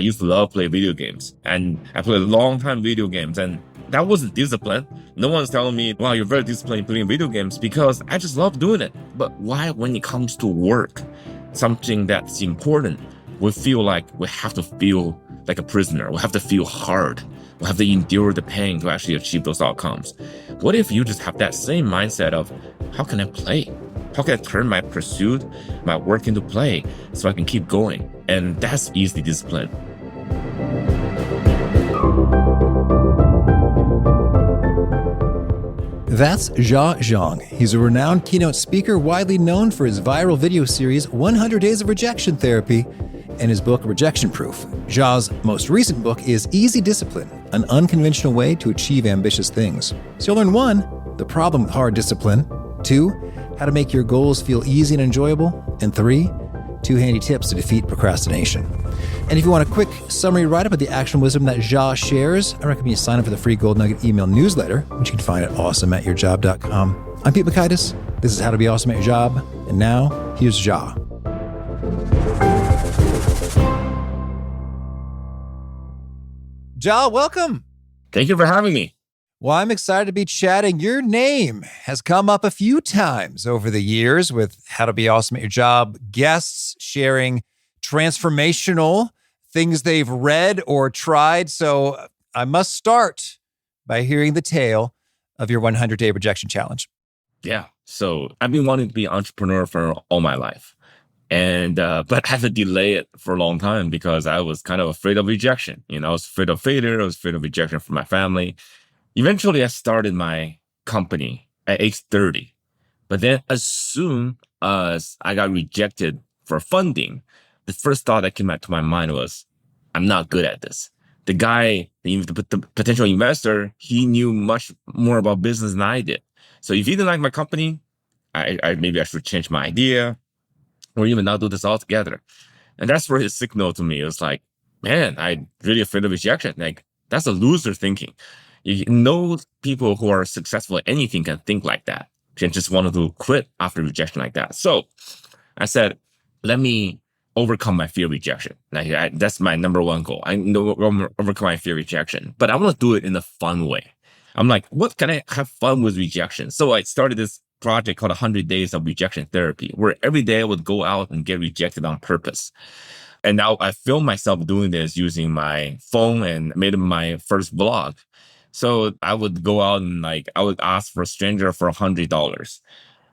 used to love play video games, and I played a long time video games, and that wasn't discipline. No one's telling me, wow, you're very disciplined playing video games, because I just love doing it. But why, when it comes to work, something that's important, we feel like we have to feel like a prisoner. We have to feel hard. We have to endure the pain to actually achieve those outcomes. What if you just have that same mindset of, how can I play? How can I turn my pursuit, my work into play so I can keep going? And that's easy discipline. That's Jia Jiang. He's a renowned keynote speaker, widely known for his viral video series, 100 Days of Rejection Therapy, and his book, Rejection Proof. Jia's most recent book is Easy Discipline, an unconventional way to achieve ambitious things. So you'll learn 1, the problem with hard discipline, 2, how to make your goals feel easy and enjoyable, and 3, 2 handy tips to defeat procrastination. And if you want a quick summary write-up of the action wisdom that Jia shares, I recommend you sign up for the free Gold Nugget email newsletter, which you can find at awesomeatyourjob.com. I'm Pete Makaitis. This is How to Be Awesome at Your Job. And now, here's Jia. Jia, welcome. Thank you for having me. Well, I'm excited to be chatting. Your name has come up a few times over the years with How to Be Awesome at Your Job guests sharing transformational things they've read or tried. So I must start by hearing the tale of your 100-day rejection challenge. Yeah. So I've been wanting to be an entrepreneur for all my life. And, but I had to delay it for a long time because I was kind of afraid of rejection. I was afraid of failure. I was afraid of rejection from my family. Eventually, I started my company at age 30. But then as soon as I got rejected for funding, the first thought that came to my mind was, I'm not good at this. The guy, the potential investor, he knew much more about business than I did. So if he didn't like my company, maybe I should change my idea or even not do this altogether. And that's where his signal to me was like, man, I'm really afraid of rejection. Like, that's a loser thinking. People who are successful at anything can think like that. Can just want to quit after rejection like that. So I said, let me overcome my fear of rejection. That's my number one goal. I know overcome my fear of rejection, but I want to do it in a fun way. I'm like, what can I have fun with rejection? So I started this project called 100 Days of Rejection Therapy, where every day I would go out and get rejected on purpose. And now I filmed myself doing this using my phone and made it my first vlog. So I would go out and I would ask for a stranger for $100.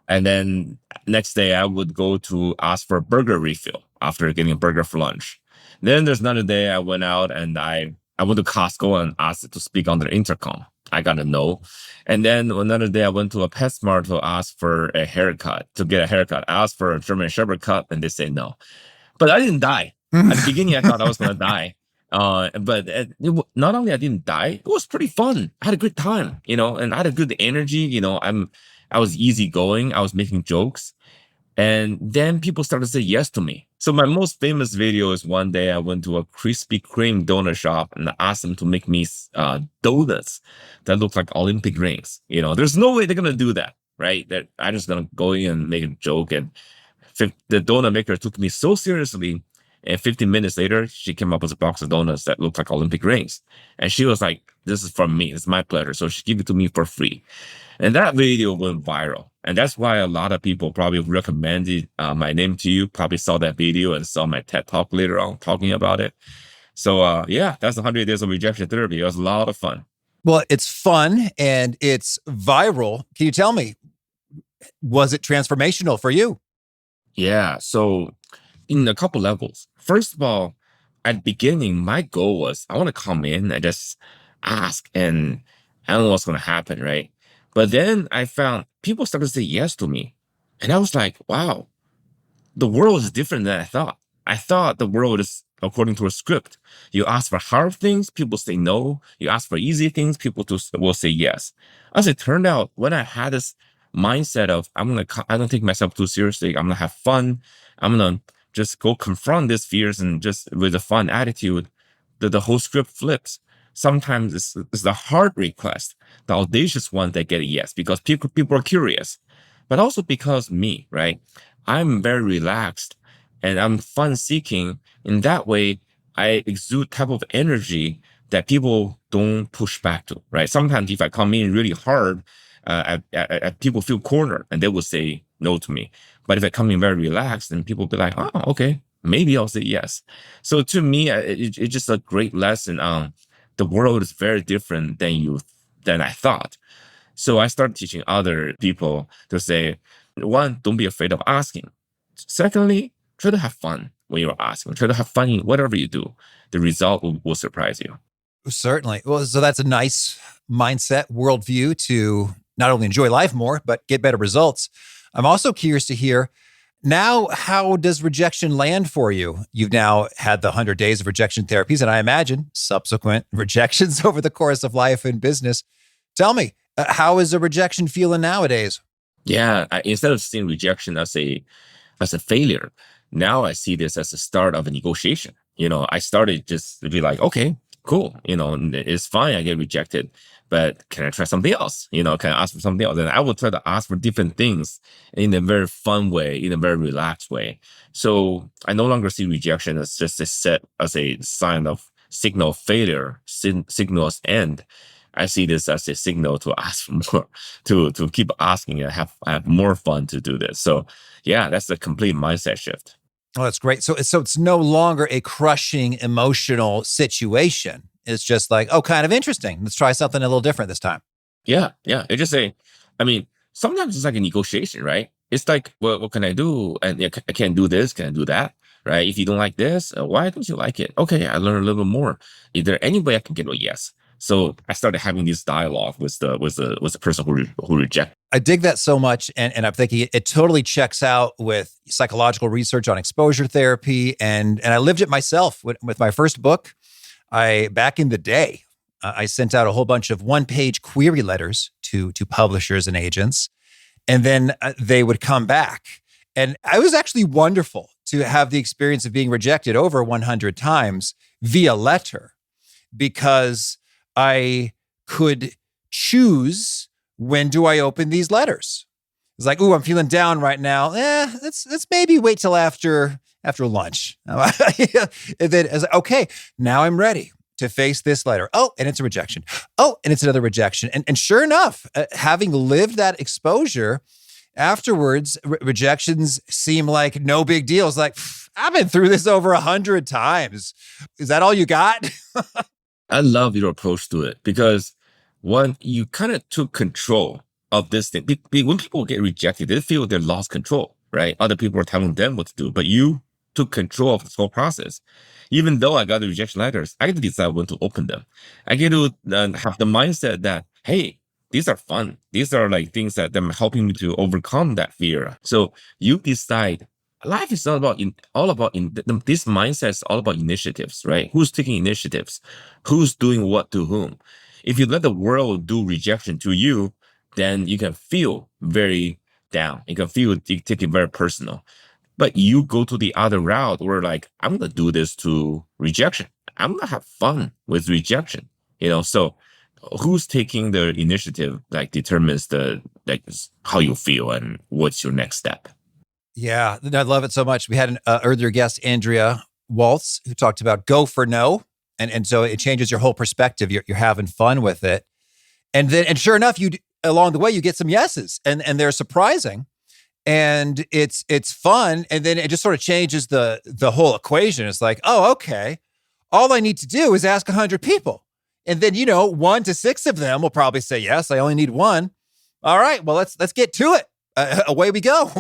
And then next day I would go to ask for a burger refill after getting a burger for lunch. Then there's another day I went out and I went to Costco and asked to speak on their intercom. I got a no. And then another day I went to a PetSmart to ask for a haircut, to get a haircut. I asked for a German Shepherd cut and they say no. But I didn't die. At the beginning, I thought I was going to die. But not only I didn't die, it was pretty fun. I had a good time, and I had a good energy. I was easygoing. I was making jokes. And then people started to say yes to me. So my most famous video is one day I went to a Krispy Kreme donut shop and I asked them to make me donuts that look like Olympic rings. There's no way they're going to do that, right? That I'm just going to go in and make a joke. And the donut maker took me so seriously. And 15 minutes later, she came up with a box of donuts that looked like Olympic rings. And she was like, this is from me. It's my pleasure. So she gave it to me for free. And that video went viral. And that's why a lot of people probably recommended my name to you, probably saw that video and saw my TED Talk later on talking about it. So that's 100 Days of Rejection Therapy. It was a lot of fun. Well, it's fun and it's viral. Can you tell me, was it transformational for you? Yeah. So in a couple levels. First of all, at the beginning, my goal was I want to come in and just ask and I don't know what's going to happen, right? But then I found people started to say yes to me. And I was like, wow, the world is different than I thought. I thought the world is according to a script. You ask for hard things, people say no. You ask for easy things, people will say yes. As it turned out, when I had this mindset of I don't take myself too seriously, I'm going to have fun, I'm going to just go confront these fears and just with a fun attitude, the whole script flips. Sometimes it's the hard request, the audacious one that get a yes because people are curious, but also because me, right? I'm very relaxed and I'm fun seeking. In that way, I exude type of energy that people don't push back to, right? Sometimes if I come in really hard, people feel cornered and they will say no to me. But if I come in very relaxed, then people be like, oh, okay, maybe I'll say yes. So to me, it's just a great lesson on the world is very different than I thought. So I started teaching other people to say, one, don't be afraid of asking. Secondly, try to have fun when you're asking. Try to have fun in whatever you do. The result will surprise you. Certainly. Well, so that's a nice mindset, worldview to not only enjoy life more, but get better results. I'm also curious to hear now, how does rejection land for you? You've now had the 100 days of rejection therapies, and I imagine subsequent rejections over the course of life and business. Tell me, how is a rejection feeling nowadays? Yeah, instead of seeing rejection as a failure, now I see this as the start of a negotiation. I started just to be like, okay, cool. It's fine. I get rejected, but can I try something else? Can I ask for something else? And I will try to ask for different things in a very fun way, in a very relaxed way. So I no longer see rejection as just as a sign of signal of failure, signal as end. I see this as a signal to ask for more, to keep asking and have more fun to do this. So yeah, that's a complete mindset shift. Oh, that's great. So it's no longer a crushing emotional situation. It's just like, oh, kind of interesting. Let's try something a little different this time. Yeah, yeah. It just sometimes it's like a negotiation, right? It's like, well, what can I do? And yeah, I can't do this. Can I do that? Right? If you don't like this, why don't you like it? Okay, I learn a little more. Is there any way I can get a yes? So I started having this dialogue with the person who rejected. I dig that so much. And I'm thinking it totally checks out with psychological research on exposure therapy. And I lived it myself with my first book. Back in the day, I sent out a whole bunch of one-page query letters to publishers and agents, and then they would come back. And it was actually wonderful to have the experience of being rejected over 100 times via letter, because I could choose, when do I open these letters? It's like, ooh, I'm feeling down right now. Let's maybe wait till after lunch. And then I was like, okay, now I'm ready to face this letter. Oh, and it's a rejection. Oh, and it's another rejection. And sure enough, having lived that exposure, afterwards, rejections seem like no big deal. It's like, I've been through this over 100 times. Is that all you got? I love your approach to it because one, you kind of took control of this thing. When people get rejected, they feel they lost control, right? Other people are telling them what to do, but you took control of this whole process. Even though I got the rejection letters, I get to decide when to open them. I get to have the mindset that, hey, these are fun. These are like things that I'm helping me to overcome that fear. So you decide. Life is all about this mindset is all about initiatives, right? Who's taking initiatives? Who's doing what to whom? If you let the world do rejection to you, then you can feel very down. You can feel take it very personal. But you go to the other route where like, I'm going to do this to rejection. I'm going to have fun with rejection, So who's taking the initiative like determines how you feel and what's your next step. Yeah, I love it so much. We had an earlier guest, Andrea Waltz, who talked about go for no. And so it changes your whole perspective. You're having fun with it. And sure enough, along the way, you get some yeses and they're surprising. And it's fun. And then it just sort of changes the whole equation. It's like, oh, okay. All I need to do is ask 100 people. And then, 1 to 6 of them will probably say, yes, I only need one. All right, well, let's get to it. Away we go.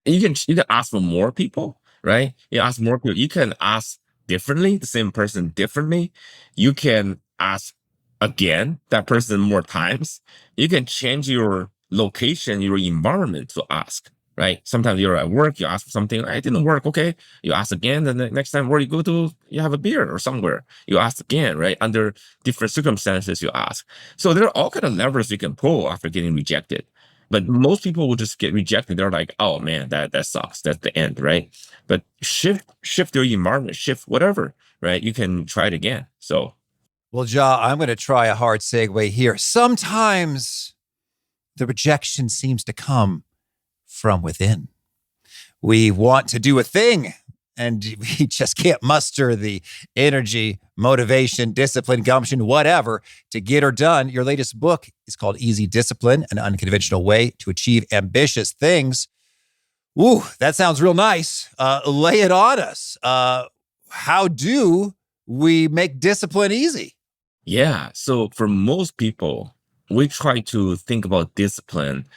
You can ask for more people, right? You ask more people. You can ask differently, the same person differently. You can ask again that person more times. You can change your location, your environment to ask, right? Sometimes you're at work, you ask for something, it didn't work. Okay, you ask again. Then the next time where you go to, you have a beer or somewhere, you ask again, right? Under different circumstances, you ask. So there are all kind of levers you can pull after getting rejected. But most people will just get rejected. They're like, oh man, that sucks. That's the end, right? But shift your environment, shift whatever, right? You can try it again. So, well, Jia, I'm going to try a hard segue here. Sometimes the rejection seems to come from within. We want to do a thing and we just can't muster the energy, motivation, discipline, gumption, whatever to get her done. Your latest book is called Easy Discipline, an unconventional way to achieve ambitious things. Ooh, that sounds real nice. Lay it on us. How do we make discipline easy? Yeah. So for most people, we try to think about discipline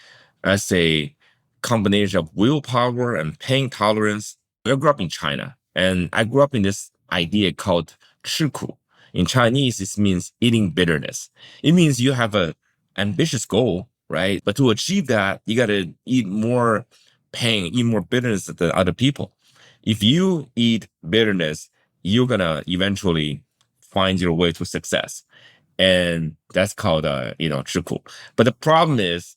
as a combination of willpower and pain tolerance. I grew up in China, and I grew up in this idea called 吃苦. In Chinese, it means eating bitterness. It means you have an ambitious goal, right? But to achieve that, you got to eat more pain, eat more bitterness than other people. If you eat bitterness, you're going to eventually find your way to success. And that's called, 吃苦. But the problem is,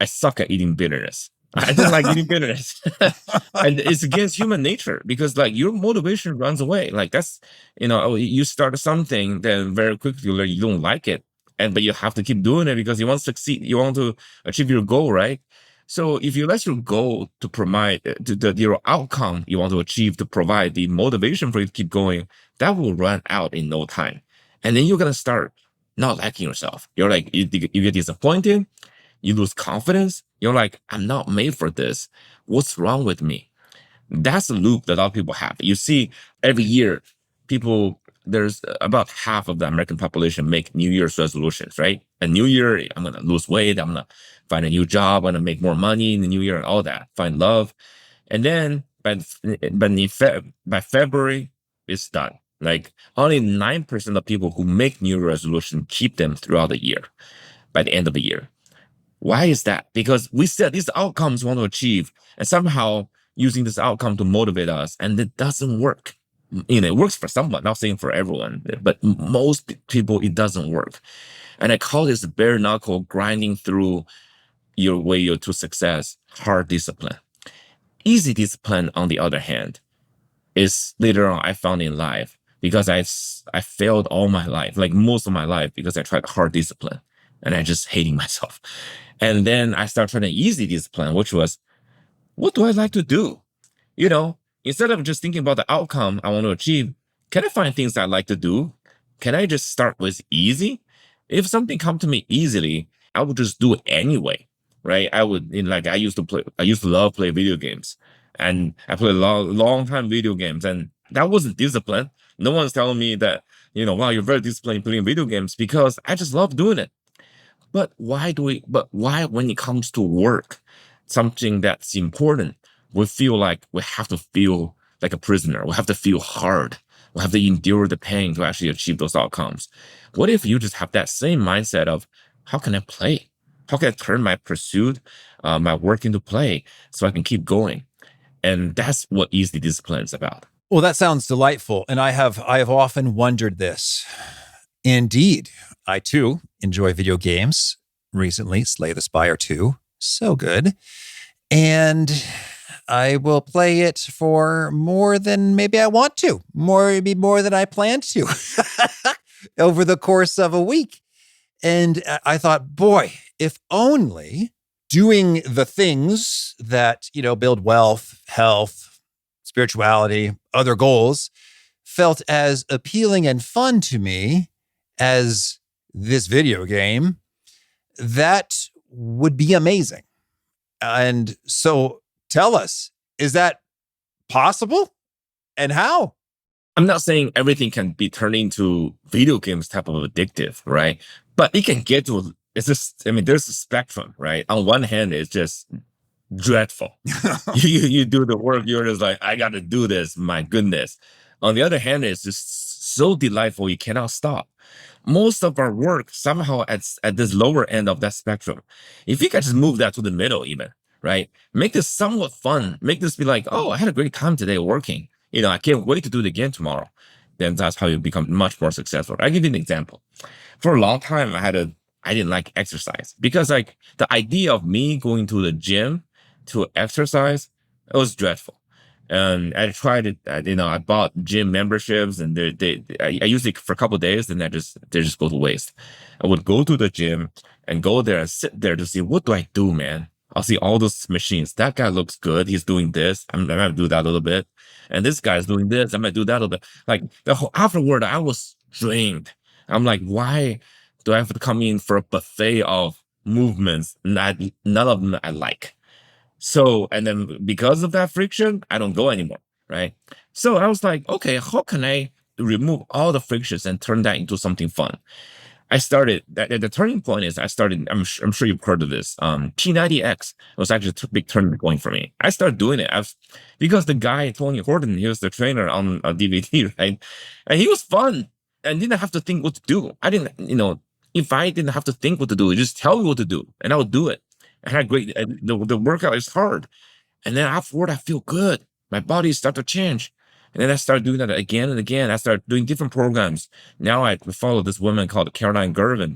I suck at eating bitterness. I don't like eating bitterness. And it's against human nature because like your motivation runs away. Like that's, you start something, then very quickly you don't like it. But you have to keep doing it because you want to succeed. You want to achieve your goal, right? So if you let your goal to provide your outcome you want to achieve to provide the motivation for you to keep going, that will run out in no time. And then you're going to start not liking yourself. You're like, you get disappointed. You lose confidence. You're like, I'm not made for this. What's wrong with me? That's a loop that a lot of people have. You see, every year, there's about half of the American population make New Year's resolutions, right? A new year, I'm going to lose weight. I'm going to find a new job. I'm going to make more money in the new year and all that. Find love. And then by February, it's done. Like only 9% of people who make New Year resolution keep them throughout the year, by the end of the year. Why is that? Because we set these outcomes we want to achieve and somehow using this outcome to motivate us, and it doesn't work. It works for someone, not saying for everyone, but most people, it doesn't work. And I call this bare knuckle grinding through your way to success, hard discipline. Easy discipline, on the other hand, is later on I found in life because I failed all my life, like most of my life, because I tried hard discipline and I just hating myself. And then I started trying easy discipline, which was, what do I like to do? Instead of just thinking about the outcome I want to achieve, can I find things I like to do? Can I just start with easy? If something come to me easily, I would just do it anyway, right? I used to love play video games, and I played a long time video games, and that wasn't discipline. No one's telling me that, wow, you're very disciplined playing video games, because I just love doing it. But why when it comes to work, something that's important, we feel like we have to feel like a prisoner. We have to feel hard. We have to endure the pain to actually achieve those outcomes. What if you just have that same mindset of, how can I play? How can I turn my pursuit, my work into play so I can keep going? And that's what easy discipline is about. Well, that sounds delightful. And I have often wondered this. Indeed, I too enjoy video games. Recently, Slay the Spire 2. So good. And I will play it for more than maybe I want to, maybe more than I planned to over the course of a week. And I thought, boy, if only doing the things that, build wealth, health, spirituality, other goals felt as appealing and fun to me as this video game, that would be amazing. And so tell us, is that possible? And how? I'm not saying everything can be turned into video games type of addictive, right? But it can get to, there's a spectrum, right? On one hand, it's just dreadful. you do the work, you're just like, I got to do this, my goodness. On the other hand, it's just so delightful, you cannot stop. Most of our work somehow at this lower end of that spectrum. If you can just move that to the middle even, right? Make this somewhat fun. Make this be like, oh, I had a great time today working. I can't wait to do it again tomorrow. Then that's how you become much more successful. I'll give you an example. For a long time, I didn't like exercise because like the idea of me going to the gym to exercise, it was dreadful. And I tried it, I bought gym memberships and I used it for a couple of days and they just go to waste. I would go to the gym and go there and sit there to see, what do I do, man? I'll see all those machines. That guy looks good. He's doing this. I'm gonna do that a little bit. And this guy's doing this. I'm gonna do that a little bit. Like the whole afterward, I was drained. I'm like, why do I have to come in for a buffet of movements? None of them I like. So, and then because of that friction, I don't go anymore. Right. So I was like, okay, how can I remove all the frictions and turn that into something fun? I started the turning point is I started. I'm sure you've heard of this. P90X was actually a big turning point for me. I started doing it because the guy Tony Horton, he was the trainer on DVD, right? And he was fun and didn't have to think what to do. I didn't, if I didn't have to think what to do, just tell me what to do and I would do it. I had great. The workout is hard, and then afterward I feel good. My body started to change. And then I started doing that again and again. I started doing different programs. Now I follow this woman called Caroline Gervin.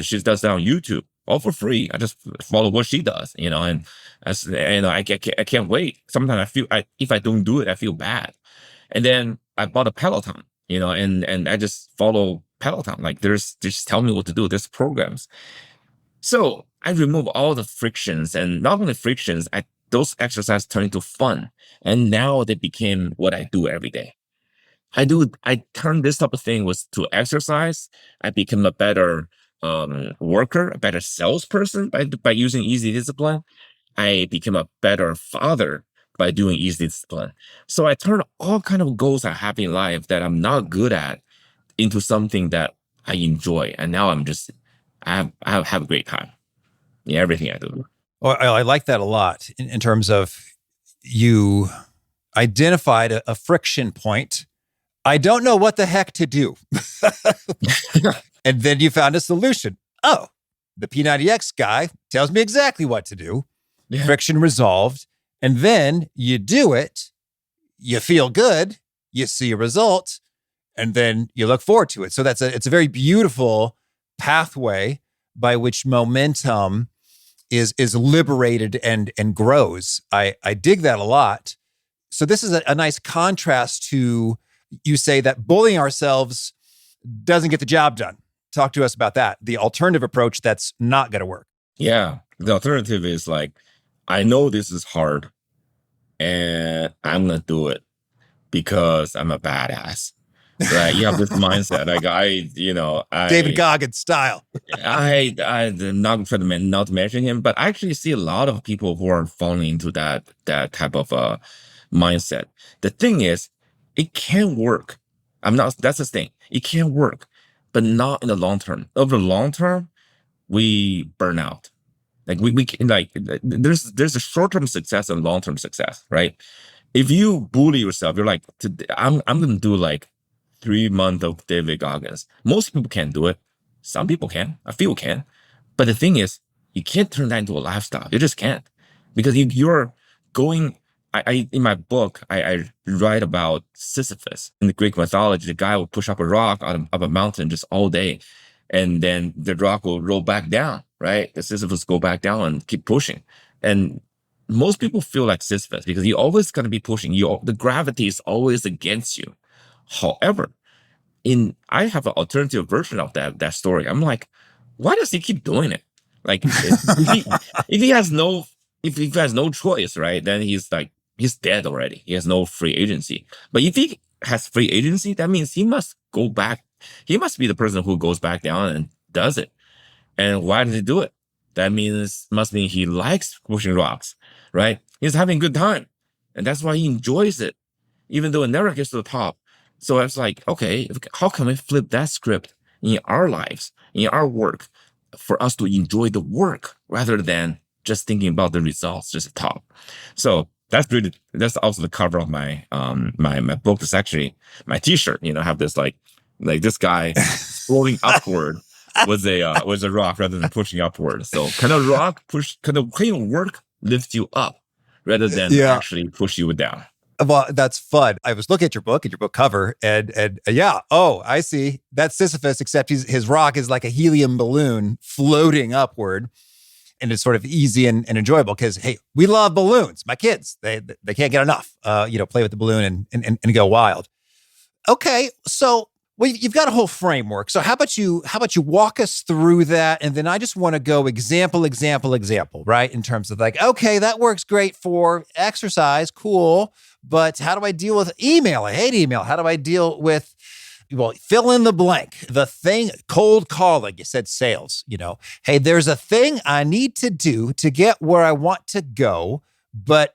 She does that on YouTube, all for free. I just follow what she does, and I can't wait. Sometimes if I don't do it, I feel bad. And then I bought a Peloton, and I just follow Peloton. Like just tell me what to do. There's programs. So I remove all the frictions, and not only frictions, those exercises turn into fun. And now they became what I do every day. I turn this type of thing was to exercise. I become a better worker, a better salesperson by using easy discipline. I became a better father by doing easy discipline. So I turn all kind of goals I have in life that I'm not good at into something that I enjoy. And now I have a great time in everything I do. Well, I like that a lot in terms of you identified a friction point. I don't know what the heck to do. And then you found a solution. Oh, the P90X guy tells me exactly what to do. Yeah. Friction resolved. And then you do it. You feel good. You see a result. And then you look forward to it. So it's a very beautiful pathway by which momentum is liberated and grows. I dig that a lot. So this is a nice contrast to, you say that bullying ourselves doesn't get the job done. Talk to us about that. The alternative approach that's not going to work. Yeah. The alternative is like, I know this is hard and I'm going to do it because I'm a badass. Right. You have this mindset. Like David Goggins style. I'm not trying to not mention him, but I actually see a lot of people who are falling into that type of mindset. The thing is, it can work. That's the thing. It can work, but not in the long term. Over the long term, we burn out. Like we can, like, there's a short-term success and long-term success, right? If you bully yourself, you're like, I'm going to do like 3 months of David Goggins. Most people can't do it. Some people can. A few can. But the thing is, you can't turn that into a lifestyle. You just can't. Because you're going, in my book, I write about Sisyphus. In the Greek mythology, the guy will push up a rock up a mountain just all day. And then the rock will roll back down, right? The Sisyphus go back down and keep pushing. And most people feel like Sisyphus because you're always going to be pushing. The gravity is always against you. However, I have an alternative version of that story. I'm like, why does he keep doing it? Like, if he has no choice, right? Then he's dead already. He has no free agency. But if he has free agency, that means he must go back. He must be the person who goes back down and does it. And why does he do it? That must mean he likes pushing rocks, right? He's having a good time. And that's why he enjoys it, even though it never gets to the top. So I was like, okay, how can we flip that script in our lives, in our work, for us to enjoy the work rather than just thinking about the results, just the top. So that's also the cover of my my book. It's actually my T-shirt. I have this like this guy floating upward was a rock rather than pushing upward. So kind of work lifts you up rather than actually push you down. Well, that's fun. I was looking at your book cover, and yeah. Oh, I see. That's Sisyphus, except his rock is like a helium balloon floating upward, and it's sort of easy and enjoyable because, hey, we love balloons. My kids, they can't get enough. Play with the balloon and go wild. Okay, so Well, you've got a whole framework. So how about you walk us through that? And then I just want to go example, right? In terms of like, okay, that works great for exercise. Cool. But how do I deal with email? I hate email. How do I deal with, well, fill in the blank, the thing, cold calling? You said sales, hey, there's a thing I need to do to get where I want to go, but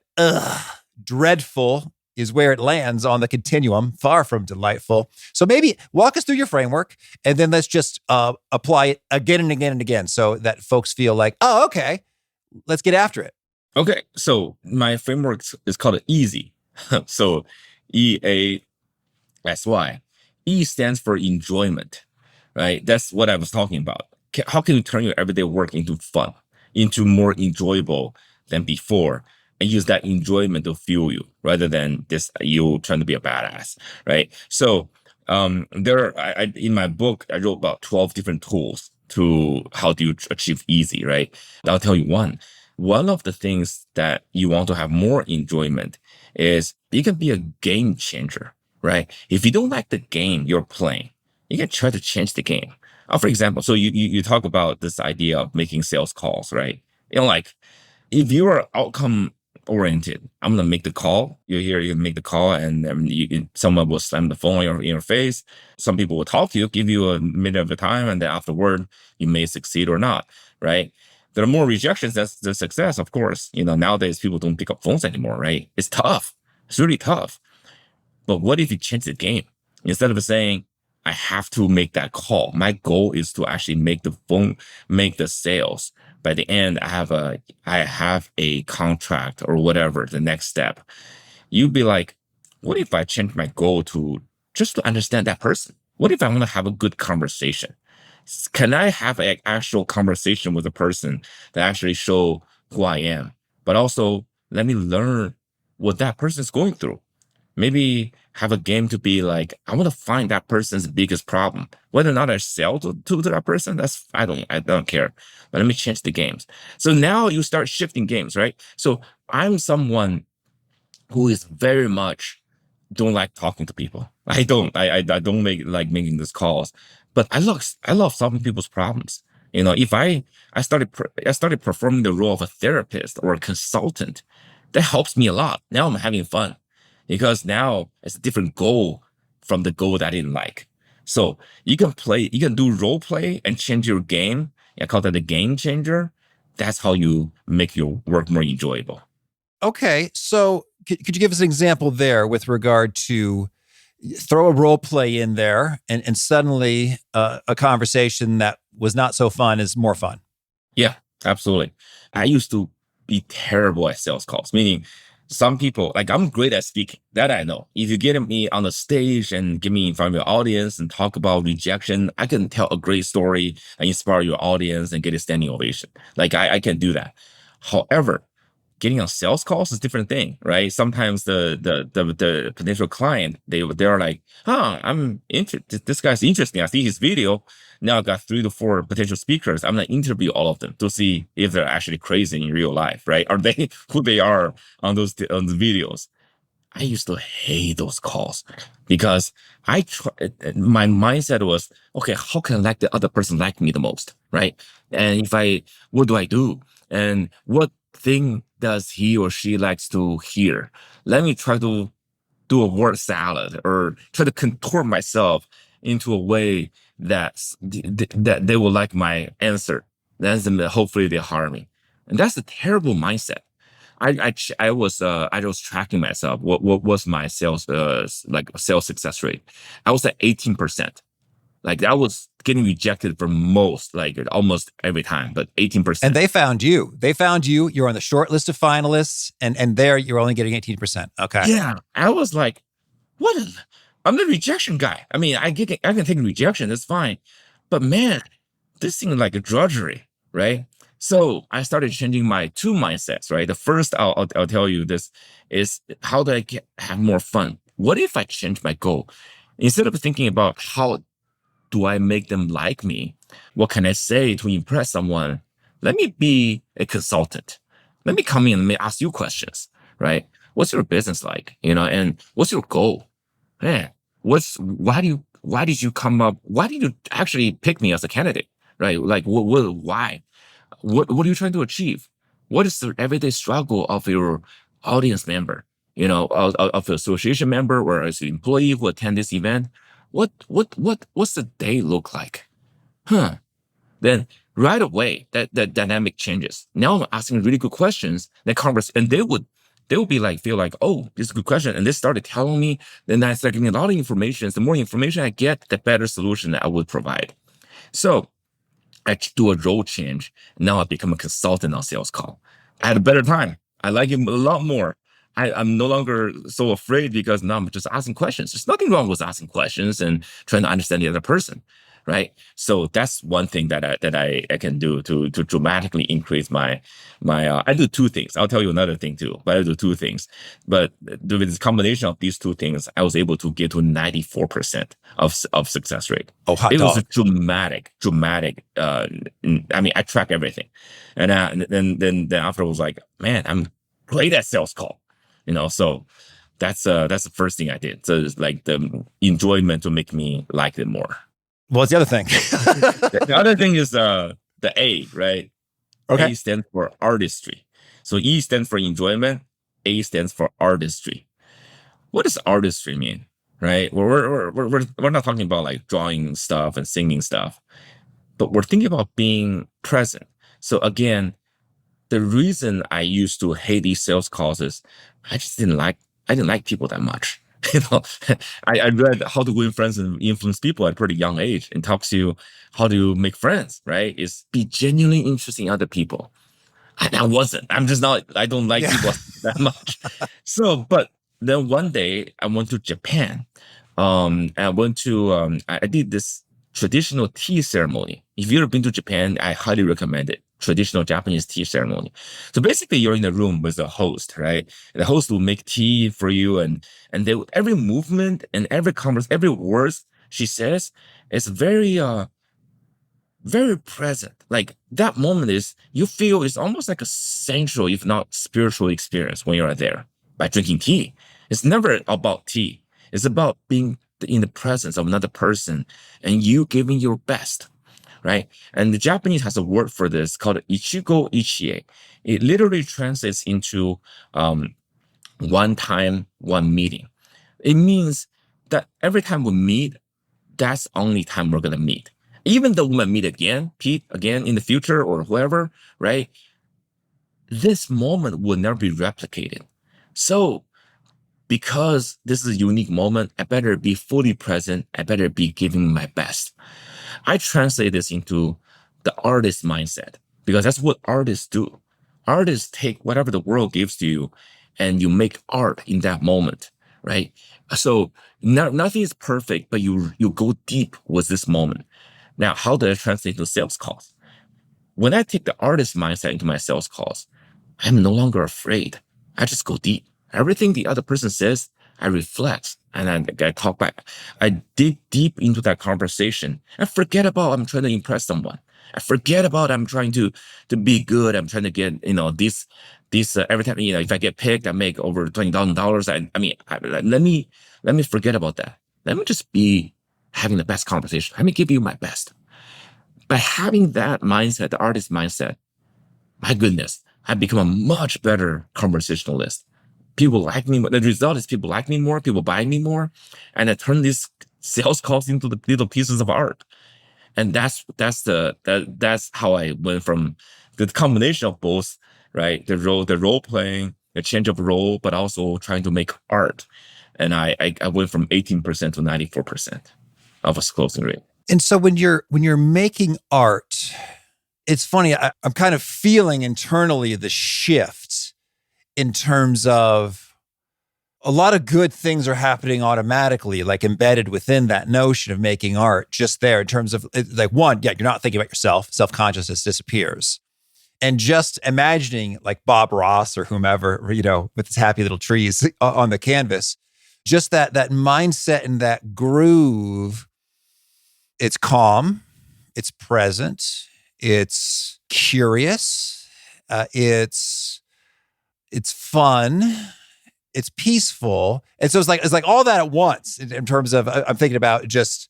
dreadful is where it lands on the continuum, far from delightful. So maybe walk us through your framework, and then let's just apply it again and again and again so that folks feel like, oh, okay, let's get after it. Okay, so my framework is called easy. So EASY. E stands for enjoyment, right? That's what I was talking about. How can you turn your everyday work into fun, into more enjoyable than before, and use that enjoyment to fuel you rather than this you trying to be a badass, right? So in my book, I wrote about 12 different tools to how do you achieve easy, right? I'll tell you one. One of the things that you want to have more enjoyment is you can be a game changer, right? If you don't like the game you're playing, you can try to change the game. For example, so you talk about this idea of making sales calls, right? Like if you are outcome oriented, I'm gonna make the call. You make the call, and then someone will slam the phone in your face. Some people will talk to you, give you a minute of the time, and then afterward, you may succeed or not, right? There are more rejections than the success, of course. Nowadays people don't pick up phones anymore, right? It's tough. It's really tough. But what if you change the game? Instead of saying, I have to make that call, my goal is to actually make the sales. By the end, I have a contract or whatever, the next step. You'd be like, what if I change my goal to just to understand that person? What if I want to have a good conversation? Can I have an actual conversation with a person that actually show who I am, but also let me learn what that person is going through? Maybe have a game to be like, I want to find that person's biggest problem. Whether or not I sell to that person, I don't care. But let me change the games. So now you start shifting games, right? So I'm someone who is very much don't like talking to people. I don't like making these calls, but I love solving people's problems. If I started performing the role of a therapist or a consultant, that helps me a lot. Now I'm having fun because now it's a different goal from the goal that I didn't like. So you can do role play and change your game. I call that the game changer. That's how you make your work more enjoyable. Okay, so could you give us an example there with regard to throw a role play in there and suddenly a conversation that was not so fun is more fun? Yeah, absolutely. I used to be terrible at sales calls, meaning some people, like I'm great at speaking, that I know. If you get me on the stage and get me in front of your audience and talk about rejection, I can tell a great story and inspire your audience and get a standing ovation. Like I can do that. However, getting on sales calls is a different thing, right? Sometimes the potential client, they're like, I'm interested. This guy's interesting. I see his video. Now I've got 3 to 4 potential speakers. I'm gonna interview all of them to see if they're actually crazy in real life, right? Are they who they are on the videos? I used to hate those calls because my mindset was, okay, how can I like the other person like me the most, right? And what do I do? And what thing does he or she likes to hear? Let me try to do a word salad or try to contort myself into a way that they will like my answer. Then hopefully they hire me. And that's a terrible mindset. I was tracking myself. What was my sales sales success rate? I was at 18%. Like I was getting rejected for almost every time, but 18%. And they found you. You're on the short list of finalists, and there you're only getting 18%. Okay. Yeah, I was like, what? I'm the rejection guy. I mean, I can take rejection. That's fine, but man, this seemed like a drudgery, right? So I started changing my 2 mindsets, right? The first, I'll tell you this is how do I have more fun? What if I change my goal? Instead of thinking about how do I make them like me? What can I say to impress someone? Let me be a consultant. Let me come in and let me ask you questions, right? What's your business like? And what's your goal? Man, what why did you come up? Why did you actually pick me as a candidate? Right? Like, why? What are you trying to achieve? What is the everyday struggle of your audience member? Of your association member or as an employee who attend this event? What's the day look like? Huh? Then right away that dynamic changes. Now I'm asking really good questions. And they would be like feel like, oh, this is a good question, and they started telling me. Then I started getting a lot of information. The more information I get, the better solution that I would provide. So I do a role change. Now I become a consultant on sales call. I had a better time. I like it a lot more. I'm no longer so afraid because now I'm just asking questions. There's nothing wrong with asking questions and trying to understand the other person, right? So that's one thing that I can do to dramatically increase my. I do two things. I'll tell you another thing too, but I do two things. But with this combination of these two things, I was able to get to 94% of success rate. Oh, hot It was dog. a dramatic. I mean, I track everything, and then after I was like, man, I'm great at sales call. So that's the first thing I did. So it's like the enjoyment to make me like it more. What's the other thing? The other thing is the A, right? Okay. A stands for artistry. So E stands for enjoyment. A stands for artistry. What does artistry mean, right? We're not talking about like drawing stuff and singing stuff, but we're thinking about being present. So again, the reason I used to hate these sales calls is I didn't like people that much. You know, I read How to Win Friends and Influence People at a pretty young age and talks to you how to make friends, right? Is be genuinely interested in other people. I wasn't. I'm just not, I don't like people that much. So, but then one day I went to Japan. I went to, I did this traditional tea ceremony. If you've ever been to Japan, I highly recommend it. Traditional Japanese tea ceremony. So basically you're in a room with a host, right? The host will make tea for you and every movement and every conversation, every word she says is very present. Like that moment you feel it's almost like a sensual, if not spiritual experience when you're there by drinking tea. It's never about tea. It's about being in the presence of another person and you giving your best, right? And the Japanese has a word for this called ichigo ichie. It literally translates into one time, one meeting. It means that every time we meet, that's the only time we're gonna meet. Even though we might meet again, Pete, again in the future or whoever, right? This moment will never be replicated. So because this is a unique moment, I better be fully present. I better be giving my best. I translate this into the artist mindset because that's what artists do. Artists take whatever the world gives to you and you make art in that moment, right? So nothing is perfect, but you go deep with this moment. Now, how do I translate to sales calls? When I take the artist mindset into my sales calls, I'm no longer afraid. I just go deep. Everything the other person says, I reflect and I talk back. I dig deep into that conversation. I forget about I'm trying to impress someone. I forget about I'm trying to be good. I'm trying to get, this every time, if I get picked, I make over $20,000. Let me forget about that. Let me just be having the best conversation. Let me give you my best. By having that mindset, the artist mindset, my goodness, I've become a much better conversationalist. People like me. The result is people like me more, people buy me more. And I turn these sales calls into the little pieces of art. And that's how I went from the combination of both, right? The role playing, the change of role, but also trying to make art. And I went from 18% to 94% of a closing rate. And so when you're making art, it's funny, I'm kind of feeling internally the shift in terms of a lot of good things are happening automatically, like embedded within that notion of making art just there in terms of like one, yeah, you're not thinking about yourself, self-consciousness disappears. And just imagining like Bob Ross or whomever, with his happy little trees on the canvas, just that mindset and that groove, it's calm, it's present, it's curious, it's fun, it's peaceful. And so it's like all that at once in terms of, I'm thinking about just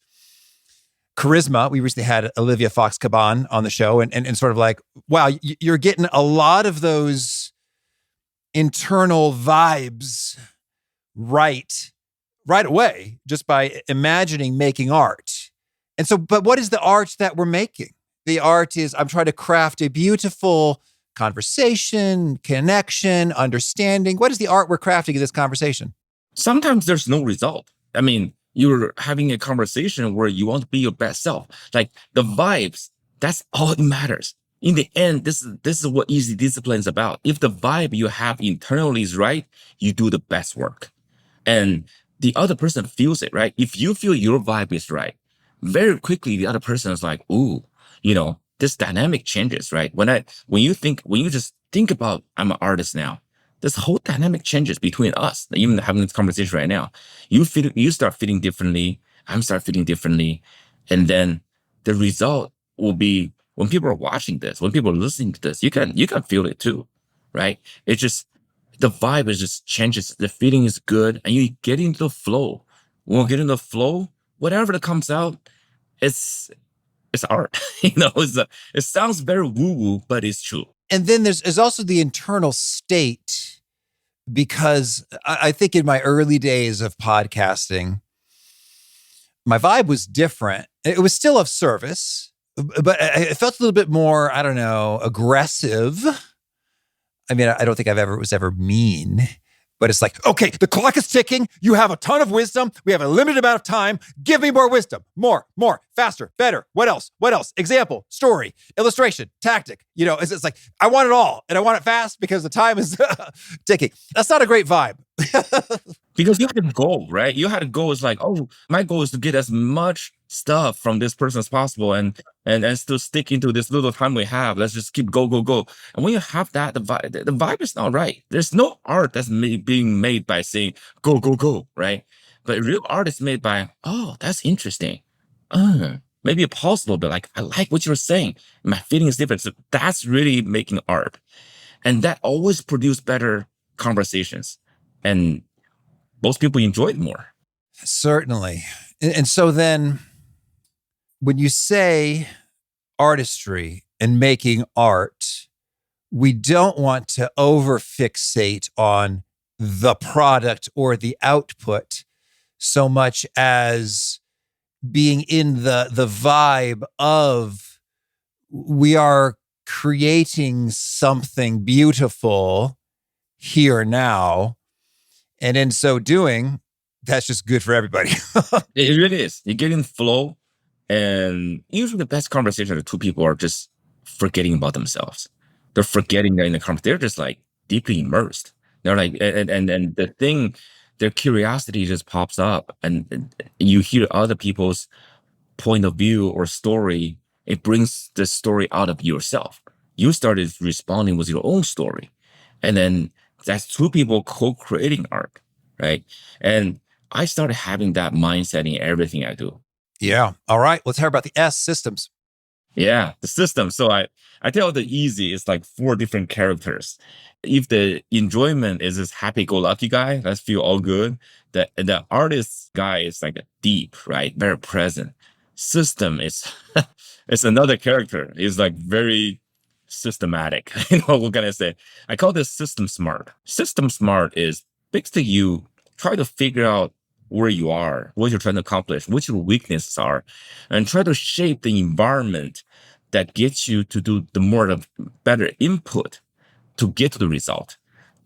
charisma. We recently had Olivia Fox-Caban on the show, and sort of like, wow, you're getting a lot of those internal vibes right away just by imagining making art. And so, but what is the art that we're making? The art is, I'm trying to craft a beautiful conversation, connection, understanding. What is the art we're crafting in this conversation? Sometimes there's no result. I mean, you're having a conversation where you want to be your best self. Like the vibes, that's all that matters. In the end, this is what easy discipline is about. If the vibe you have internally is right, you do the best work. And the other person feels it, right? If you feel your vibe is right, very quickly the other person is like, ooh, this dynamic changes, right? When you just think about, I'm an artist now, this whole dynamic changes between us, even having this conversation right now. You start feeling differently, I'm start feeling differently. And then the result will be when people are watching this, when people are listening to this, you can feel it too, right? It's just, the vibe is just changes. The feeling is good and you get into the flow. When we get into the flow, whatever that comes out, it's art. It sounds very woo-woo, but it's true. And then there's also the internal state, because I think in my early days of podcasting, my vibe was different. It was still of service, but it felt a little bit more, I don't know, aggressive. I mean, I don't think was ever mean, but it's like, okay, the clock is ticking. You have a ton of wisdom. We have a limited amount of time. Give me more wisdom. More, faster, better. What else? Example, story, illustration, tactic. It's like, I want it all and I want it fast because the time is ticking. That's not a great vibe. Because you had a goal, right? You had a goal. It's like, oh, my goal is to get as much stuff from this person as possible and still stick into this little time we have. Let's just keep go. And when you have that, the vibe is not right. There's no art that's being made by saying go, right? But real art is made by, oh, that's interesting. Maybe a pause a little bit, like, I like what you're saying. My feeling is different. So that's really making art. And that always produces better conversations. And most people enjoy it more. Certainly. And so then when you say artistry and making art, we don't want to over fixate on the product or the output so much as being in the vibe of, we are creating something beautiful here now. And in so doing, that's just good for everybody. It really is. You get in flow, and usually the best conversation are two people are just forgetting about themselves. They're forgetting they're in the conversation. They're just like deeply immersed. They're like, and the thing, their curiosity just pops up, and you hear other people's point of view or story. It brings the story out of yourself. You started responding with your own story, and then that's two people co-creating art, right? And I started having that mindset in everything I do. Yeah. All right. Let's hear about the S, systems. Yeah, the system. So I tell the easy, it's like 4 different characters. If the enjoyment is this happy-go-lucky guy, let's feel all good. The artist guy is like a deep, right? Very present. System is it's another character. It's like very systematic. What can I say? I call this system smart. System smart is basically you try to figure out where you are, what you're trying to accomplish, what your weaknesses are, and try to shape the environment that gets you to do the better input to get to the result.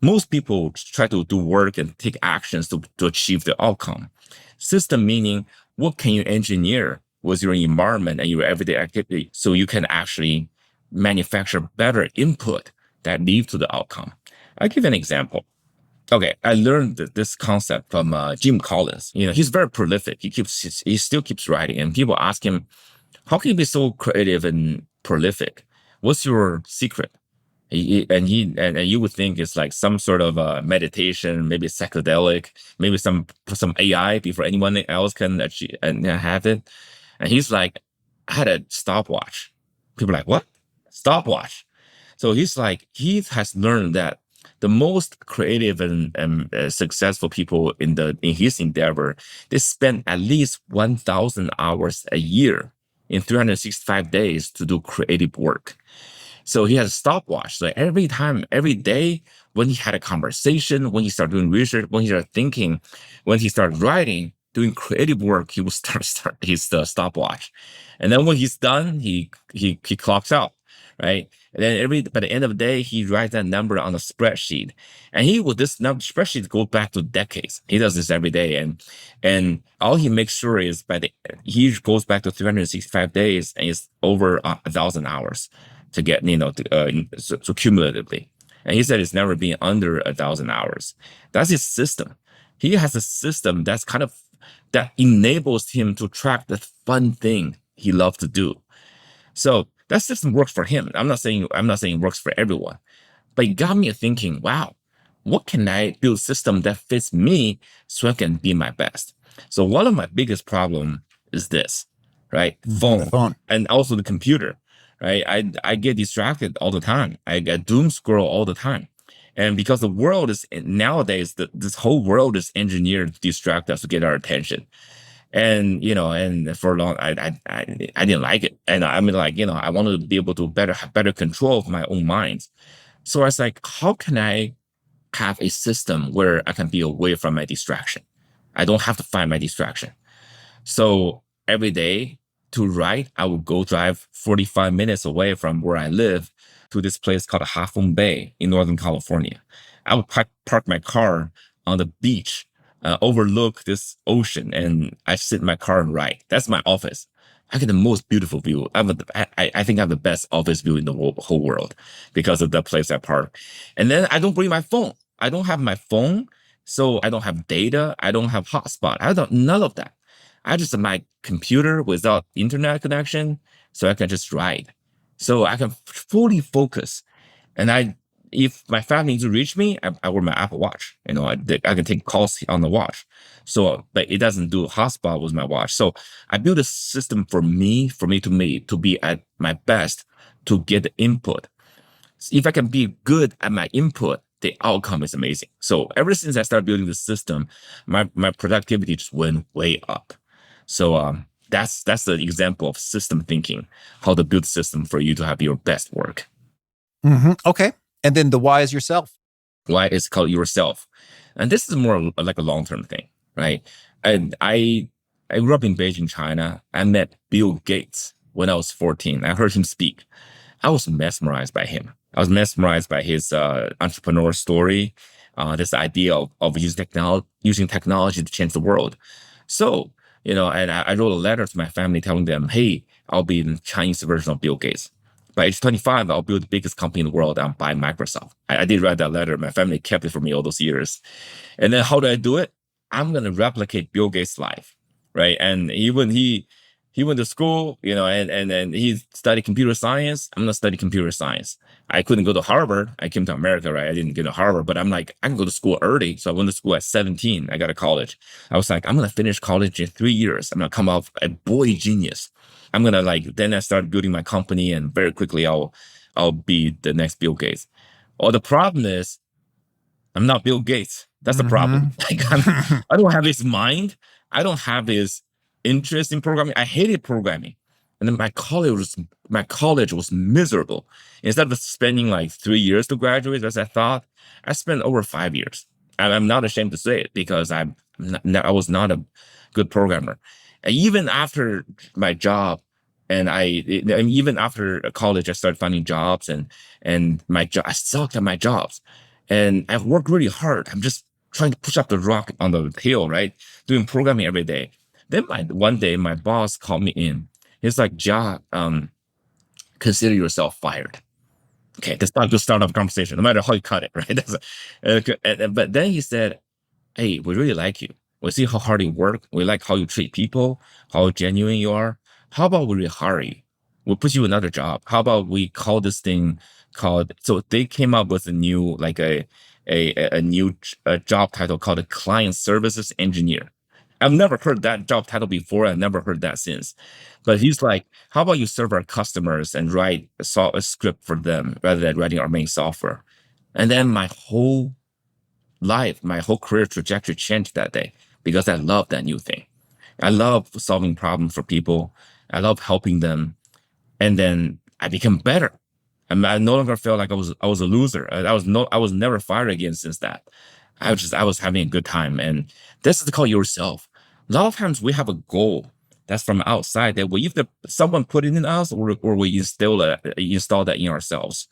Most people try to do work and take actions to achieve the outcome. System meaning, what can you engineer with your environment and your everyday activity so you can actually manufacture better input that lead to the outcome. I'll give you an example. Okay, I learned this concept from Jim Collins. He's very prolific. He still keeps writing, and people ask him, "How can you be so creative and prolific? What's your secret?" And you would think it's like some sort of meditation, maybe psychedelic, maybe some AI before anyone else can achieve and have it. And he's like, "I had a stopwatch." People are like, "What? Stopwatch?" So he's like, he has learned that the most creative and successful people in his endeavor, they spend at least 1,000 hours a year in 365 days to do creative work. So he has a stopwatch. So every time, every day, when he had a conversation, when he started doing research, when he started thinking, when he started writing, doing creative work, he will start his stopwatch. And then when he's done, he clocks out, right? And then by the end of the day, he writes that number on a spreadsheet. And this number spreadsheet goes back to decades. He does this every day. And all he makes sure is he goes back to 365 days and it's over 1,000 hours to get, so cumulatively. And he said it's never been under 1,000 hours. That's his system. He has a system that enables him to track the fun thing he loves to do. So that system works for him. I'm not saying it works for everyone, but it got me thinking, wow, what can I build a system that fits me so I can be my best? So one of my biggest problem is this, right? Phone. And also the computer, right? I get distracted all the time. I get doom scroll all the time. And because the world is nowadays, this whole world is engineered to distract us to get our attention. And, and for long, I didn't like it. And I mean, I wanted to be able to have better control of my own mind. So I was like, how can I have a system where I can be away from my distraction? I don't have to find my distraction. So every day to write, I would go drive 45 minutes away from where I live to this place called Half Moon Bay in Northern California. I would park my car on the beach, overlook this ocean, and I sit in my car and write. That's my office. I get the most beautiful view. I think I have the best office view in the whole world because of the place I park. And then I don't bring my phone. I don't have my phone, so I don't have data. I don't have hotspot. None of that. I just have my computer without internet connection, so I can just write. So I can fully focus. And if my family needs to reach me, I wear my Apple Watch. I can take calls on the watch. So, but it doesn't do hotspot with my watch. So I built a system for me to be at my best, to get the input. If I can be good at my input, the outcome is amazing. So ever since I started building the system, my productivity just went way up. So that's the example of system thinking, how to build a system for you to have your best work. Mm-hmm. Okay. And then the why is yourself. Why is called yourself. And this is more like a long-term thing, right? And I grew up in Beijing, China. I met Bill Gates when I was 14. I heard him speak. I was mesmerized by him. I was mesmerized by his entrepreneur story, this idea of using technology to change the world. So, and I wrote a letter to my family telling them, hey, I'll be the Chinese version of Bill Gates. By age 25, I'll build the biggest company in the world and buy Microsoft. I did write that letter. My family kept it for me all those years. And then how do I do it? I'm going to replicate Bill Gates' life, right? And he went to school, and then he studied computer science. I'm going to study computer science. I couldn't go to Harvard. I came to America, right? I didn't get to Harvard, but I'm like, I can go to school early. So I went to school at 17. I got to college. I was like, I'm going to finish college in 3 years. I'm going to come out a boy genius. I'm going to then I started building my company, and very quickly I'll be the next Bill Gates. Well, the problem is I'm not Bill Gates. That's the problem. I don't have his mind. I don't have his interest in programming. I hated programming. And then my college was miserable. Instead of spending like 3 years to graduate, as I thought, I spent over 5 years. And I'm not ashamed to say it because I was not a good programmer. And even after my job, even after college, I started finding jobs, and I sucked at my jobs, and I worked really hard. I'm just trying to push up the rock on the hill, right? Doing programming every day. Then one day, my boss called me in. He's like, Jia, consider yourself fired. Okay, that's not a good start of a conversation, no matter how you cut it, right? But then he said, hey, we really like you. We see how hard you work. We like how you treat people, how genuine you are. How about we rehire you? We'll put you another job. How about we call this thing so they came up with a new, like a new job title called a client services engineer. I've never heard that job title before. I've never heard that since. But he's like, how about you serve our customers and write a script for them rather than writing our main software? And then my whole life, my whole career trajectory changed that day because I love that new thing. I love solving problems for people. I love helping them. And then I became better. I no longer felt like I was a loser. I was never fired again since that. I was having a good time. And this is called yourself. A lot of times we have a goal that's from outside that we either someone put it in us or we install that in ourselves.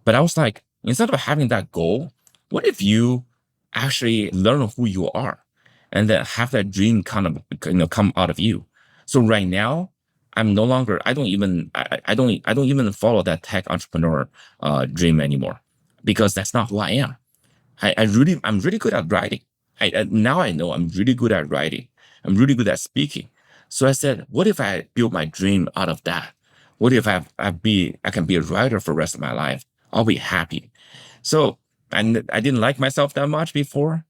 But I was like, instead of having that goal, what if you actually learn who you are and then have that dream kind of, come out of you? So right now, I'm no longer, I don't even follow that tech entrepreneur, dream anymore because that's not who I am. I'm really good at writing. Now I know I'm really good at writing. I'm really good at speaking. So I said, what if I build my dream out of that? What if I can be a writer for the rest of my life? I'll be happy. So I didn't like myself that much before,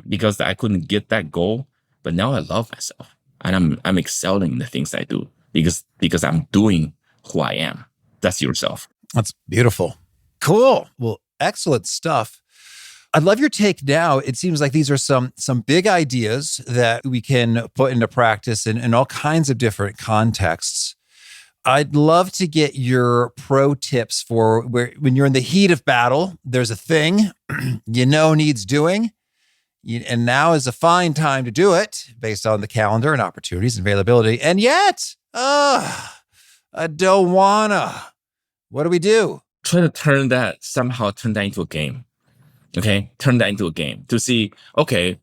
because I couldn't get that goal. But now I love myself and I'm excelling in the things I do because I'm doing who I am. That's yourself. That's beautiful. Cool. Well, excellent stuff. I'd love your take now. It seems like these are some big ideas that we can put into practice in all kinds of different contexts. I'd love to get your pro tips for when you're in the heat of battle, there's a thing needs doing, and now is a fine time to do it based on the calendar and opportunities and availability. And yet, I don't wanna. What do we do? Try to turn that into a game. Okay, turn that into a game to see. Okay,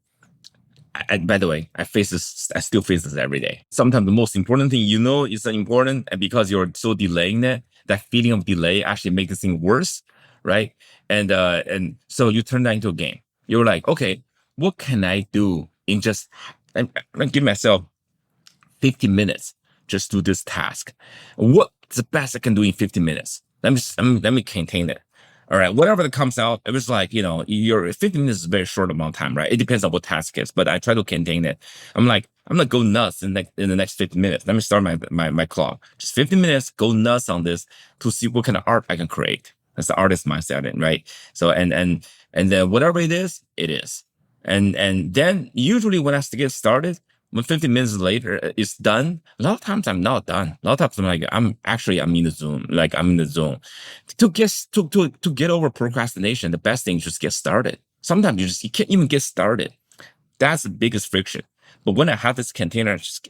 by the way, I still face this every day. Sometimes the most important thing is important, and because you're so delaying it, that feeling of delay actually makes the thing worse, right? And so you turn that into a game. You're like, okay, what can I do in just? I'm give myself 50 minutes just do this task. What's the best I can do in 50 minutes? Let me contain it. All right, whatever that comes out, it was like, your 15 minutes is a very short amount of time, right? It depends on what task it is, but I try to contain it. I'm like, I'm gonna go nuts in the next 15 minutes. Let me start my clock. Just 15 minutes, go nuts on this to see what kind of art I can create. That's the artist mindset, right? So and then whatever it is, it is. And then usually when I get started, when 15 minutes later it's done, a lot of times I'm not done. A lot of times I'm like, I'm in the zone. Like I'm in the zone. To get over procrastination, the best thing is just get started. Sometimes you can't even get started. That's the biggest friction. But when I have this container, just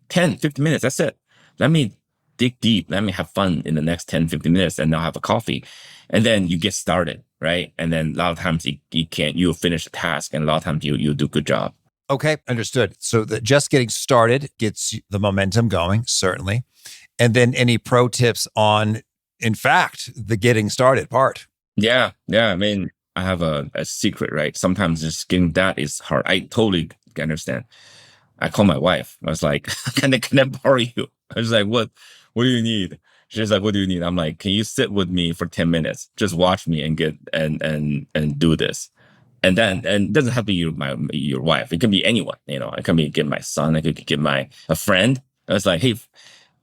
10, 15 minutes, that's it. Let me dig deep. Let me have fun in the next 10, 15 minutes and I'll have a coffee. And then you get started, right? And then a lot of times you'll finish the task and a lot of times you do a good job. Okay, understood. So just getting started gets the momentum going, certainly. And then any pro tips on, in fact, the getting started part? Yeah. I mean, I have a secret, right? Sometimes just getting that is hard. I totally understand. I called my wife. I was like, can I borrow you? I was like, what do you need? She's like, what do you need? I'm like, can you sit with me for 10 minutes? Just watch me and get and do this. And it doesn't have to be your wife. It can be anyone, It can be my son. I could get a friend. I was like, hey,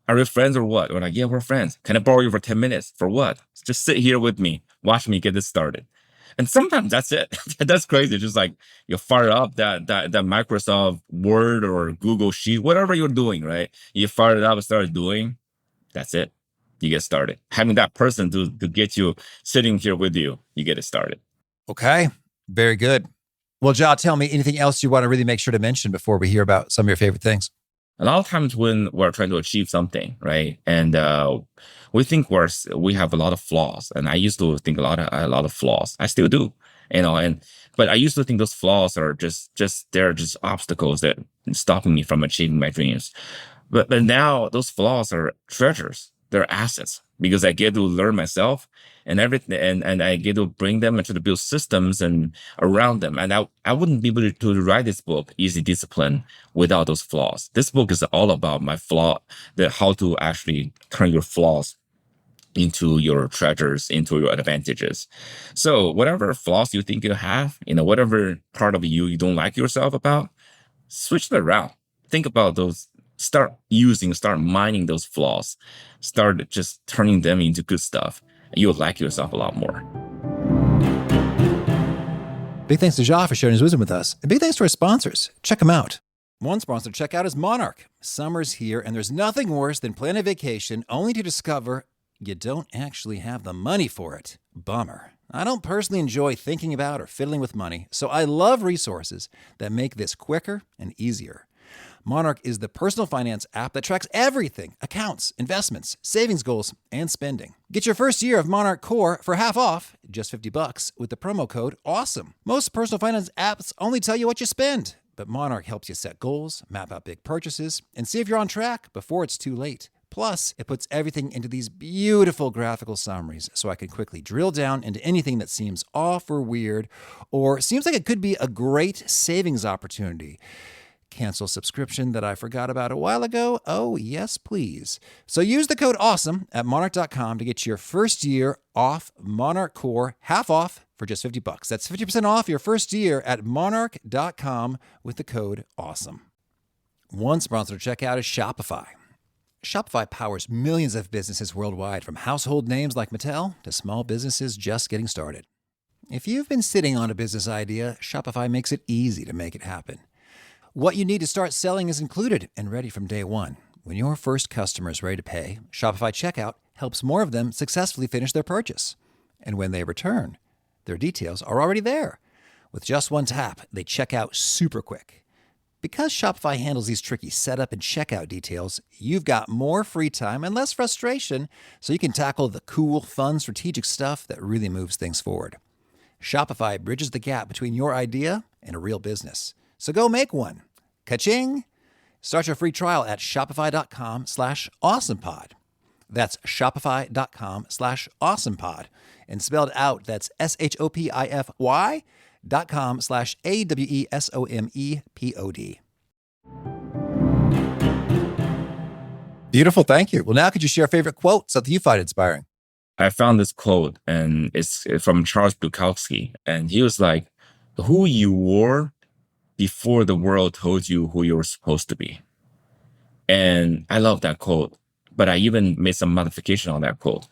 are we friends or what? We're like, yeah, we're friends. Can I borrow you for 10 minutes? For what? Just sit here with me. Watch me get this started. And sometimes that's it. That's crazy. Just like you fire up that Microsoft Word or Google Sheet, whatever you're doing, right? You fire it up and start doing. That's it. You get started. Having that person to get you sitting here with you, you get it started. Okay. Very good. Well, Jia, tell me anything else you want to really make sure to mention before we hear about some of your favorite things. A lot of times when we're trying to achieve something, right, and we think we have a lot of flaws, and I used to think a lot of flaws. I still do, but I used to think those flaws are they're just obstacles that stopping me from achieving my dreams. But now those flaws are treasures. They're assets because I get to learn myself and everything, and I get to bring them and try to build systems and around them. And I wouldn't be able to write this book, Easy Discipline, without those flaws. This book is all about my flaw, how to actually turn your flaws into your treasures, into your advantages. So whatever flaws you think you have, whatever part of you don't like yourself about, switch that around. Think about those. Start mining those flaws. Start just turning them into good stuff. You'll like yourself a lot more. Big thanks to Jia for sharing his wisdom with us. And big thanks to our sponsors. Check them out. One sponsor to check out is Monarch. Summer's here, and there's nothing worse than planning a vacation only to discover you don't actually have the money for it. Bummer. I don't personally enjoy thinking about or fiddling with money, so I love resources that make this quicker and easier. Monarch is the personal finance app that tracks everything: accounts, investments, savings goals, and spending. Get your first year of Monarch Core for half off, just $50, with the promo code AWESOME. Most personal finance apps only tell you what you spend, but Monarch helps you set goals, map out big purchases, and see if you're on track before it's too late. Plus, it puts everything into these beautiful graphical summaries so I can quickly drill down into anything that seems off or weird or seems like it could be a great savings opportunity. Cancel subscription that I forgot about a while ago? Oh, yes, please. So use the code AWESOME at monarch.com to get your first year off Monarch Core, half off for just $50. That's 50% off your first year at monarch.com with the code AWESOME. One sponsor to check out is Shopify. Shopify powers millions of businesses worldwide, from household names like Mattel to small businesses just getting started. If you've been sitting on a business idea, Shopify makes it easy to make it happen. What you need to start selling is included and ready from day one. When your first customer is ready to pay, Shopify Checkout helps more of them successfully finish their purchase. And when they return, their details are already there. With just one tap, they check out super quick. Because Shopify handles these tricky setup and checkout details, you've got more free time and less frustration, so you can tackle the cool, fun, strategic stuff that really moves things forward. Shopify bridges the gap between your idea and a real business. So go make one. Ka-ching! Start your free trial at shopify.com/awesomepod. That's shopify.com/awesomepod. And spelled out, that's shopify.com/AWESOMEPOD. Beautiful. Thank you. Well, now could you share a favorite quote, something you find inspiring? I found this quote, and it's from Charles Bukowski. And he was like, who you were before the world told you who you were supposed to be. And I love that quote, but I even made some modification on that quote.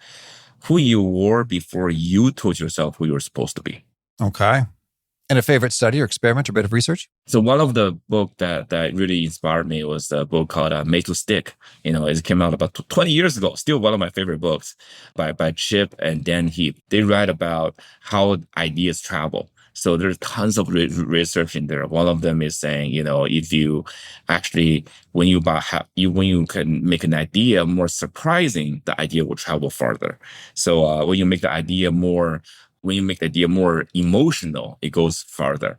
Who you were before you told yourself who you were supposed to be. Okay. And a favorite study or experiment or bit of research? So one of the book that really inspired me was the book called Made to Stick. It came out about 20 years ago. Still one of my favorite books by Chip and Dan Heath. They write about how ideas travel. So there's tons of research in there. One of them is saying, if you actually, when you can make an idea more surprising, the idea will travel farther. So when you make the idea more emotional, it goes farther.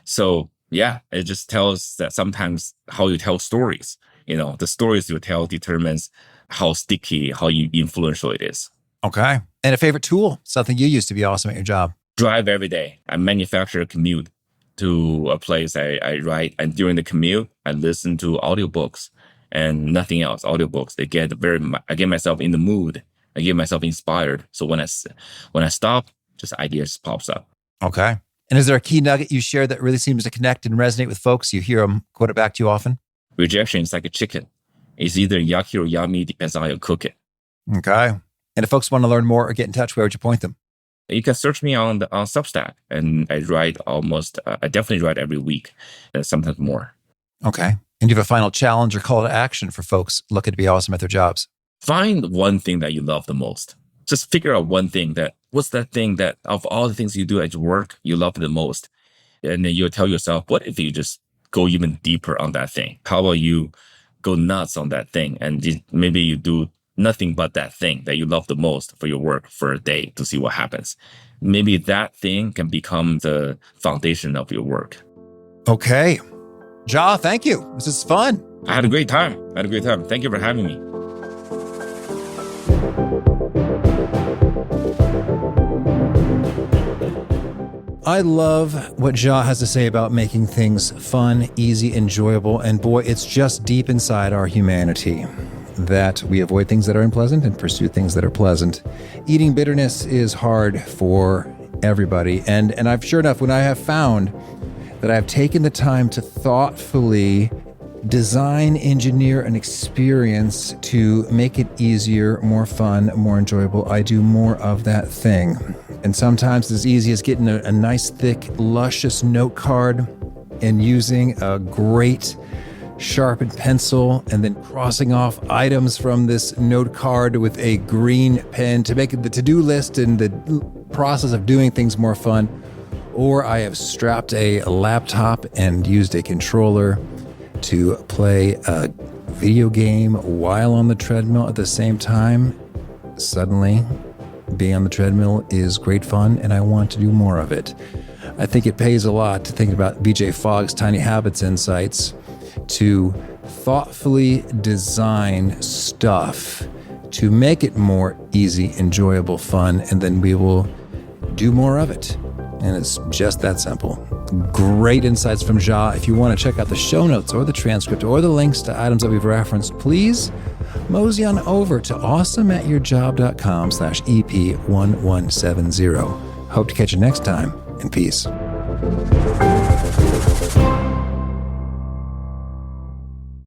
So yeah, it just tells that sometimes how you tell stories, the stories you tell determines how sticky, how influential it is. Okay. And a favorite tool, something you use to be awesome at your job? Drive every day. I manufacture a commute to a place I write. And during the commute, I listen to audiobooks and nothing else. Audiobooks, I get myself in the mood. I get myself inspired. So when I stop, just ideas pops up. Okay. And is there a key nugget you share that really seems to connect and resonate with folks? You hear them quote it back to you often? Rejection is like a chicken. It's either yucky or yummy, depends on how you cook it. Okay. And if folks want to learn more or get in touch, where would you point them? You can search me on Substack, and I definitely write every week, and sometimes more. Okay. And do you have a final challenge or call to action for folks looking to be awesome at their jobs? Find one thing that you love the most. Just figure out one thing what's that thing that of all the things you do at your work, you love the most. And then you'll tell yourself, what if you just go even deeper on that thing? How about you go nuts on that thing? And maybe you do nothing but that thing that you love the most for your work for a day to see what happens. Maybe that thing can become the foundation of your work. Okay. Jia, thank you. This is fun. I had a great time. Thank you for having me. I love what Jia has to say about making things fun, easy, enjoyable, and boy, it's just deep inside our humanity that we avoid things that are unpleasant and pursue things that are pleasant. Eating bitterness is hard for everybody, and I've sure enough, when I have found that I've taken the time to thoughtfully design, engineer an experience to make it easier, more fun, more enjoyable, I do more of that thing. And sometimes it's as easy as getting a nice, thick, luscious note card and using a great sharpened pencil and then crossing off items from this note card with a green pen to make the to-do list and the process of doing things more fun. Or I have strapped a laptop and used a controller to play a video game while on the treadmill at the same time. Suddenly, being on the treadmill is great fun, and I want to do more of it. I think it pays a lot to think about BJ Fogg's Tiny Habits insights to thoughtfully design stuff to make it more easy, enjoyable, fun, and then we will do more of it. And it's just that simple. Great insights from Jia. If you want to check out the show notes or the transcript or the links to items that we've referenced, please mosey on over to awesomeatyourjob.com/EP1170. Hope to catch you next time, and peace.